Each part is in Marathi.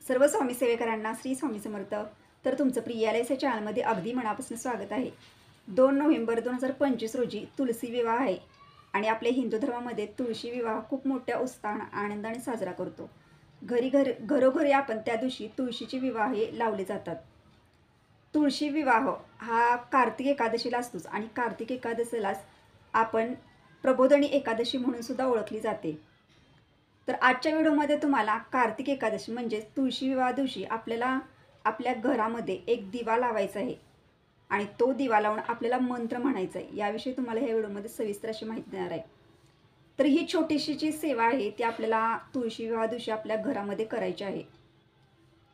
सर्व स्वामी सेवेकरांना श्री स्वामी समर्थ. तर तुमचं प्रियालयच्या चॅनलमध्ये अगदी मनापासून स्वागत आहे. 2 नोव्हेंबर 2025 रोजी तुळशी विवाह आहे आणि आपल्या हिंदू धर्मामध्ये तुळशी विवाह खूप मोठ्या उत्साहाने आनंदाने साजरा करतो. घरोघरी आपण त्या दिवशी तुळशीचे विवाह हे लावले जातात. तुळशी विवाह हा कार्तिक एकादशीला असतोच आणि कार्तिक एकादशीलाच आपण प्रबोधिनी एकादशी म्हणून सुद्धा ओळखली जाते. तर आजच्या व्हिडिओमध्ये तुम्हाला कार्तिक एकादशी म्हणजे तुळशी विवाह दिवशी आपल्याला आपल्या घरामध्ये एक दिवा लावायचा आहे आणि तो दिवा लावून आपल्याला मंत्र म्हणायचा आहे. याविषयी तुम्हाला ह्या व्हिडिओमध्ये सविस्तर अशी माहिती देणार आहे. तर ही छोटीशी जी सेवा आहे ती आपल्याला तुळशी विवाह दिवशी आपल्या घरामध्ये करायची आहे.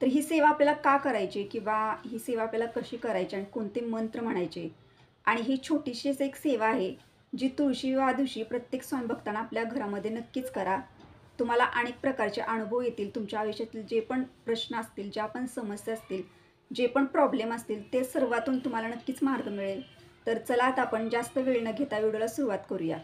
तर ही सेवा आपल्याला का करायची किंवा ही सेवा आपल्याला कशी करायची आणि कोणते मंत्र म्हणायचे आणि ही छोटीशीच एक सेवा आहे जी तुळशी विवाह दिवशी प्रत्येक स्वामी भक्तांना आपल्या घरामध्ये नक्कीच करा. तुम्हाला अनेक प्रकारचे अनुभव येतील. तुमच्या आयुष्यातील जे पण प्रश्न असतील, ज्या पण समस्या असतील, जे पण प्रॉब्लेम असतील ते सर्वातून तुम्हाला नक्कीच मार्ग मिळेल. तर चला आता आपण जास्त वेळ न घेता व्हिडिओला सुरुवात करूया.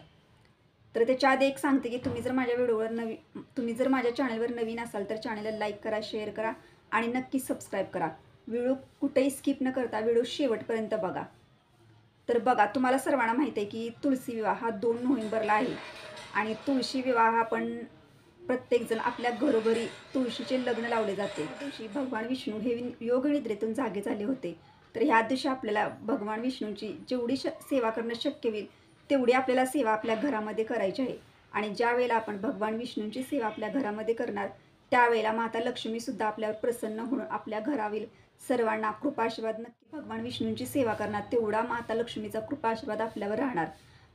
तर त्याच्या आधी एक सांगते की तुम्ही जर माझ्या चॅनलवर नवीन असाल तर चॅनलला लाईक करा, शेअर करा आणि नक्की सबस्क्राईब करा. व्हिडिओ कुठेही स्किप न करता व्हिडिओ शेवटपर्यंत बघा. तर बघा, तुम्हाला सर्वांना माहिती आहे की तुळशी विवाह हा 2 नोव्हेंबरला आहे आणि तुळशी विवाह आपण प्रत्येकजण आपल्या घरोघरी तुळशीचे लग्न लावले जाते. त्या दिवशी भगवान विष्णू हे योगनिद्रेतून जागे झाले होते. तर ह्या दिवशी आपल्याला भगवान विष्णूंची जेवढी सेवा करणं शक्य होईल तेवढी आपल्याला सेवा आपल्या घरामध्ये करायची आहे. आणि ज्या वेळेला आपण भगवान विष्णूंची सेवा आपल्या घरामध्ये करणार त्यावेळेला माता लक्ष्मीसुद्धा आपल्यावर प्रसन्न होऊन आपल्या घरातील सर्वांना कृपाशीर्वाद नक्की भगवान विष्णूंची सेवा करणार तेवढा माता लक्ष्मीचा कृपाशीर्वाद आपल्यावर राहणार.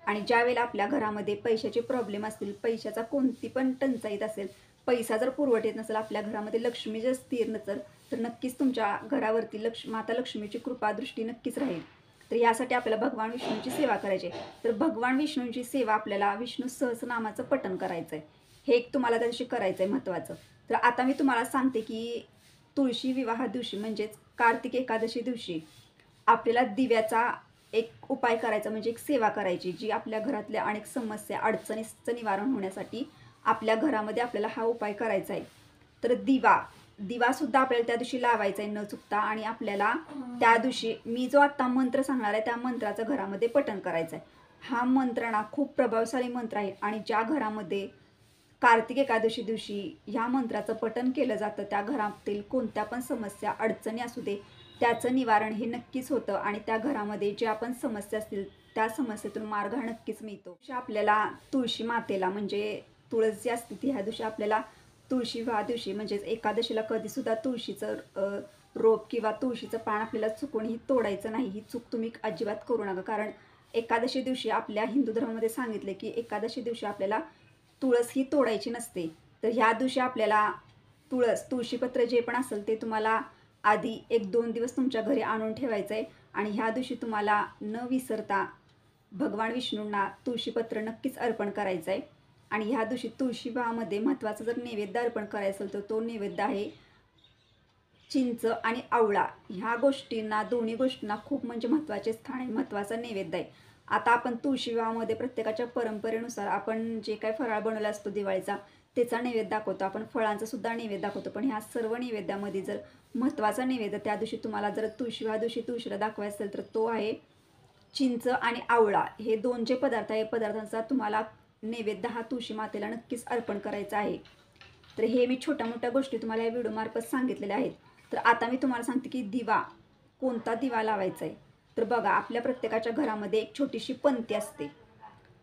आणि ज्यावेळेला आपल्या घरामध्ये पैशाचे प्रॉब्लेम असतील, पैशाचा कोणती पण टंचाईत असेल, पैसा जर पुरवठा येत नसेल, आपल्या घरामध्ये लक्ष्मी जर स्थिर नसेल तर नक्कीच तुमच्या घरावरती माता लक्ष्मीची कृपादृष्टी नक्कीच राहील. तर यासाठी आपल्याला भगवान विष्णूंची सेवा करायची आहे. तर भगवान विष्णूंची सेवा आपल्याला विष्णू सहस्रनामाचं पठण करायचं आहे. हे एक तुम्हाला त्या दिवशी करायचं आहे महत्त्वाचं. तर आता मी तुम्हाला सांगते की तुळशी विवाह दिवशी म्हणजेच कार्तिक एकादशी दिवशी आपल्याला दिव्याचा एक उपाय करायचा म्हणजे एक सेवा करायची जी आपल्या घरातल्या अनेक समस्या अडचणीचं निवारण होण्यासाठी आपल्या घरामध्ये आपल्याला हा उपाय करायचा आहे. तर दिवासुद्धा आपल्याला त्या दिवशी लावायचा आहे न चुकता आणि आपल्याला त्या दिवशी मी जो आत्ता मंत्र सांगणार आहे त्या मंत्राचं घरामध्ये पठण करायचं आहे. हा मंत्र ना खूप प्रभावशाली मंत्र आहे आणि ज्या घरामध्ये कार्तिक एकादशी दिवशी ह्या मंत्राचं पठण केलं जातं त्या घरातील कोणत्या पण समस्या अडचणी असू दे त्याचं निवारण हे नक्कीच होतं आणि त्या घरामध्ये ज्या पण समस्या असतील त्या समस्येतून मार्ग हा नक्कीच मिळतो. आपल्याला तुळशी मातेला म्हणजे तुळस जी असते ती ह्या दिवशी आपल्याला तुळशी विवाह दिवशी म्हणजेच एकादशीला कधीसुद्धा तुळशीचं रोप किंवा तुळशीचं पान आपल्याला चुकूनही तोडायचं नाही. ही चूक तुम्ही अजिबात करू नका. कारण एकादशी दिवशी आपल्या हिंदू धर्मामध्ये सांगितले की एकादशी दिवशी आपल्याला तुळस ही तोडायची नसते. तर ह्या दिवशी आपल्याला तुळशीपत्र जे पण असेल ते तुम्हाला आधी 1-2 दिवस तुमच्या घरी आणून ठेवायचं आहे आणि ह्या दिवशी तुम्हाला न विसरता भगवान विष्णूंना तुळशीपत्र नक्कीच अर्पण करायचं आहे. आणि ह्या दिवशी तुळशी विवाहामध्ये महत्त्वाचं जर नैवेद्य अर्पण करायचं असेल तर तो नैवेद्य आहे चिंच आणि आवळा. ह्या गोष्टींना दोन्ही गोष्टींना खूप म्हणजे महत्त्वाचे स्थान आहे, महत्त्वाचा नैवेद्य आहे. आता आपण तुळशी विवाहामध्ये प्रत्येकाच्या परंपरेनुसार आपण जे काय फराळ बनवला असतो दिवाळीचा त्याचा नैवेद्य दाखवतो, आपण फळांचा सुद्धा नैवेद्य दाखवतो. पण ह्या सर्व नैवेद्यामध्ये जर महत्त्वाचा नैवेद्य त्या दिवशी तुम्हाला जर तुळशी विवाह दिवशी तुळशीला दाखवायचं असेल तर तो आहे चिंच आणि आवळा. हे 2 जे पदार्थ आहे पदार्थांचा तुम्हाला नैवेद्य हा तुळशी मातेला नक्कीच अर्पण करायचा आहे. तर हे मी छोट्या मोठ्या गोष्टी तुम्हाला या व्हिडिओमार्फत सांगितलेल्या आहेत. तर आता मी तुम्हाला सांगते की कोणता दिवा लावायचा आहे. तर बघा, आपल्या प्रत्येकाच्या घरामध्ये एक छोटीशी पंती असते,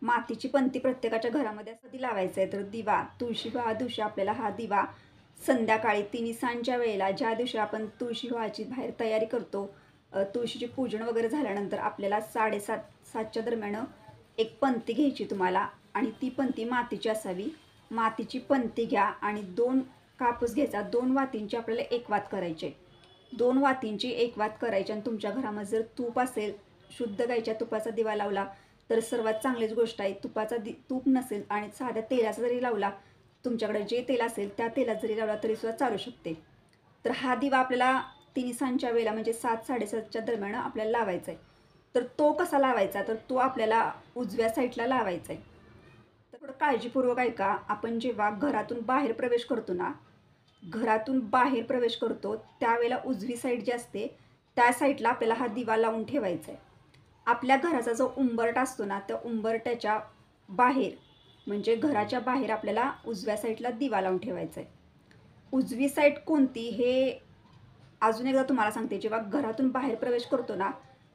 मातीची पंती प्रत्येकाच्या घरामध्ये कधी लावायचं आहे. तर तुळशी विवाह दिवशी आपल्याला हा दिवा संध्याकाळी 3 सांजच्या वेळेला ज्या दिवशी आपण तुळशी विवाहाची बाहेर तयारी करतो, तुळशीचे पूजन वगैरे झाल्यानंतर आपल्याला 7:30-7च्या दरम्यान एक पंती घ्यायची तुम्हाला आणि ती पंती मातीची असावी. मातीची पंती घ्या आणि 2 कापूस घ्यायचा. 2 वातींची आपल्याला एक वात करायची. 2 वातींची एक वात करायची आणि तुमच्या घरामध्ये जर तूप असेल, शुद्ध गाईच्या तुपाचा दिवा लावला तर सर्वात चांगलीच गोष्ट आहे. तूप नसेल आणि साध्या तेलाचा जरी लावला, तुमच्याकडे जे तेल असेल त्या तेलात जरी लावला तरीसुद्धा चालू शकते. तर हा दिवा आपल्याला 3 सांजच्या वेळेला म्हणजे 7-7:30च्या दरम्यान आपल्याला लावायचा आहे. तर तो कसा लावायचा, तर तो आपल्याला उजव्या साईडला लावायचा आहे. तर थोडं काळजीपूर्वक ऐका. आपण जेव्हा घरातून बाहेर प्रवेश करतो ना घरातून बाहेर प्रवेश करतो त्यावेळेला उजवी साईड जी असते त्या साईडला आपल्याला हा दिवा लावून ठेवायचा आहे. आपल्या घराचा जो उंबरठा असतो ना, त्या उंबरठ्याच्या बाहेर म्हणजे घराच्या बाहेर आपल्याला उजव्या साईडला दिवा लावून ठेवायचा आहे. उजवी साईड कोणती हे अजून एकदा तुम्हाला सांगते. जेव्हा घरातून बाहेर प्रवेश करतो ना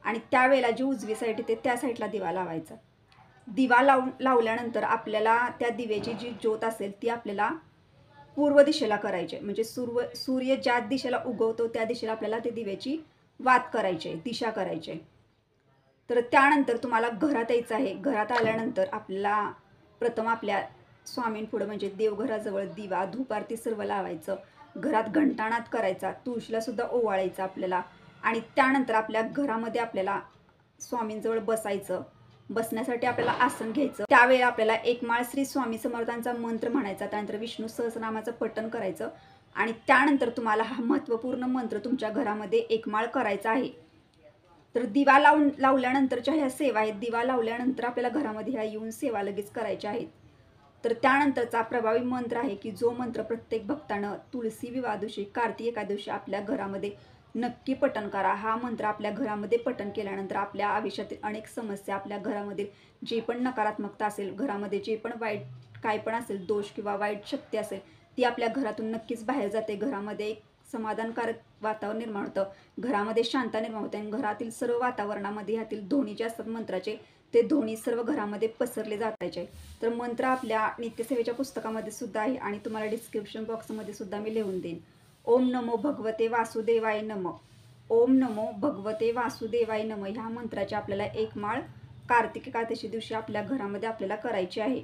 आणि त्यावेळेला जी उजवी साईड येते त्या साईडला दिवा लावायचा. दिवा लावल्यानंतर आपल्याला त्या दिव्याची जी ज्योत असेल ती आपल्याला पूर्व दिशेला करायची. म्हणजे सूर्य ज्या दिशेला उगवतो त्या दिशेला आपल्याला ते दिव्याची वात करायची आहे, दिशा करायची आहे. तर त्यानंतर तुम्हाला घरात यायचं आहे. घरात आल्यानंतर आपल्याला प्रथम आपल्या स्वामींपुढं म्हणजे देवघराजवळ दिवा धूप आरती सर्व लावायचं. घरात घंटानाद करायचा, तुळशीला सुद्धा ओवाळायचं आपल्याला. आणि त्यानंतर आपल्या घरामध्ये आपल्याला स्वामींजवळ बसायचं. बसण्यासाठी आपल्याला आसन घ्यायचं. त्यावेळी आपल्याला एक माळ श्री स्वामी समर्थांचा मंत्र म्हणायचा. त्यानंतर विष्णू सहस्रनामाचं पठण करायचं आणि त्यानंतर तुम्हाला हा महत्त्वपूर्ण मंत्र तुमच्या घरामध्ये एक माळ करायचा आहे. तर दिवा लावल्यानंतरच्या ह्या सेवा आहेत. दिवा लावल्यानंतर आपल्याला घरामध्ये ह्या येऊन सेवा लगेच करायच्या आहेत. तर त्यानंतरचा प्रभावी मंत्र आहे की जो मंत्र प्रत्येक भक्तानं तुळशी विवाह दिवशी, कार्तिक एकादशी आपल्या घरामध्ये नक्की पठण करा. हा मंत्र आपल्या घरामध्ये पठण केल्यानंतर आपल्या आयुष्यातील अनेक समस्या, आपल्या घरामध्ये जे पण नकारात्मकता असेल, घरामध्ये जे पण वाईट काय पण असेल, दोष किंवा वाईट शक्ती असेल, ती आपल्या घरातून नक्कीच बाहेर जाते. घरामध्ये एक समाधानकारक वातावरण निर्माण होतं, घरामध्ये शांतता निर्माण होते आणि घरातील सर्व वातावरणामध्ये ह्यातील ध्वनी जे असतात मंत्राचे ते ध्वनी सर्व घरामध्ये पसरले जातायचे. तर मंत्र आपल्या नित्यसेवेच्या पुस्तकामध्ये सुद्धा आहे आणि तुम्हाला डिस्क्रिप्शन बॉक्समध्ये सुद्धा मी लिहून देईन. ओम नमो भगवते वासुदेवाय नमः. ओम नमो भगवते वासुदेवाय नमः ह्या मंत्राची आपल्याला एक माळ कार्तिक एकादशी दिवशी आपल्या घरामध्ये आपल्याला करायची आहे.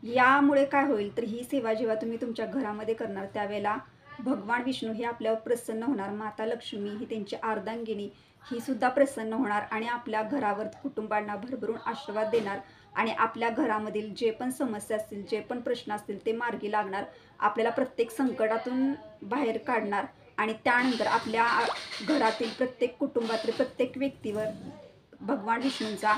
यामुळे काय होईल तर ही सेवा जेव्हा तुम्ही तुमच्या घरामध्ये करणार त्यावेळेला भगवान विष्णू हे आपल्यावर प्रसन्न होणार. माता लक्ष्मी ही त्यांची अर्धांगिनी ही सुद्धा प्रसन्न होणार आणि आपल्या घरावर कुटुंबांना भरभरून आशीर्वाद देणार आणि आपल्या घरामधील जे पण समस्या असतील, जे पण प्रश्न असतील ते मार्गी लागणार. आपल्याला प्रत्येक संकटातून बाहेर काढणार आणि त्यानंतर आपल्या घरातील प्रत्येक कुटुंबातील प्रत्येक व्यक्तीवर भगवान विष्णूंचा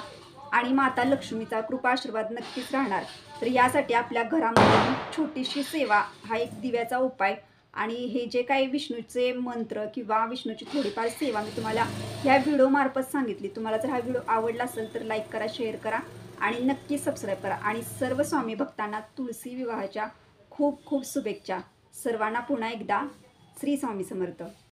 आणि माता लक्ष्मीचा कृपा आशीर्वाद नक्कीच राहणार. तर यासाठी आपल्या घरामध्ये छोटीशी सेवा हा एक दिव्याचा उपाय आणि हे जे काही विष्णूचे मंत्र किंवा विष्णूची थोडीफार सेवा मी तुम्हाला ह्या व्हिडिओमार्फत सांगितली. तुम्हाला जर हा व्हिडिओ आवडला असेल तर लाईक करा, शेअर करा आणि नक्की सबस्क्राईब करा. आणि सर्व स्वामी भक्तांना तुळशी विवाहाच्या खूप खूप शुभेच्छा. सर्वांना पुन्हा एकदा श्री स्वामी समर्थ.